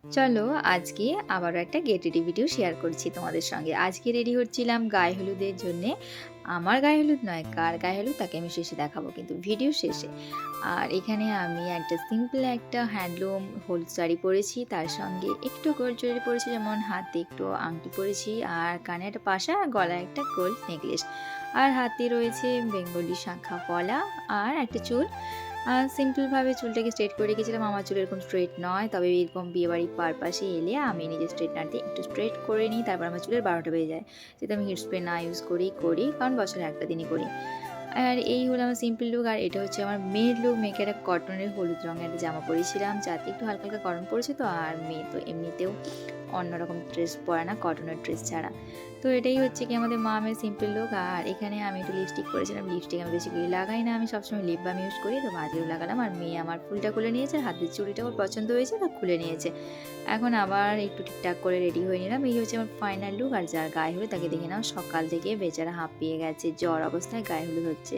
চলো আজকে আবারও একটা গেট রেডি ভিডিও শেয়ার করছি তোমাদের সঙ্গে। আজকে রেডি হচ্ছিলাম গায়ে হলুদের জন্যে। আমার গায়ে হলুদ নয়, কার গায়ে হলুদ তাকে আমি শেষে দেখাবো কিন্তু ভিডিও শেষে। আর এখানে আমি একটা সিম্পল একটা হ্যান্ডলুম হলুদ শাড়ি পরেছি, তার সঙ্গে একটু গোল্ড জুয়েলারি পরেছি, যেমন হাতে একটু আংটি পরেছি আর কানে একটা পাশা আর গলায় একটা গোল্ড নেকলেস। আর হাতে রয়েছে বেঙ্গলি শাঁখা পলা আর একটা চুল। সিম্পলভাবে চুলটাকে স্ট্রেট করে রেখেছিলাম। আমার চুল এরকম স্ট্রেট নয়, তবে এরকম বিয়েবাড়ির পারপাসে এলে আমি নিজের স্ট্রেটনার দিয়ে একটু স্ট্রেট করে নিই, তারপর আমার চুলের ১২টা বেজে যায়। যেহেতু আমি হেয়ার স্প্রে না ইউজ করি, কারণ বছরে একটা দিনই করি। আর এই হলো আমার সিম্পল লুক। আর এটা হচ্ছে আমার মেয়ের লুক। মেয়েকে একটা কটনের হলুদ রঙের একটা জামা পরেছিলাম, যাতে একটু হালকা হালকা গরম পড়েছে তো। আর মেয়ে তো এমনিতেও অন্যরকম ড্রেস পরে না কটনের ড্রেস ছাড়া। তো এটাই হচ্ছে কি আমাদের মামের সিম্পল লুক। আর এখানে আমি একটু লিপস্টিক করেছিলাম। লিপস্টিক আমি বেশিক্যালি লাগাই না, আমি সবসময় লিপ বাম ইউজ করি, তো আজকেও লাগালাম। আর মেয়ে আমার ফুলটা খুলে নিয়েছে, হাতের চুড়িটা ওর পছন্দ হয়েছে, তা খুলে নিয়েছে। এখন আবার একটু ঠিকঠাক করে রেডি হয়ে নিলাম। এই হচ্ছে আমার ফাইনাল লুক। আর যার গায়ে হলুদ তাকে দেখে নাও, সকাল থেকে বেচারা হাঁপিয়ে গেছে, জ্বর অবস্থায় গায়ে হলুদ হচ্ছে।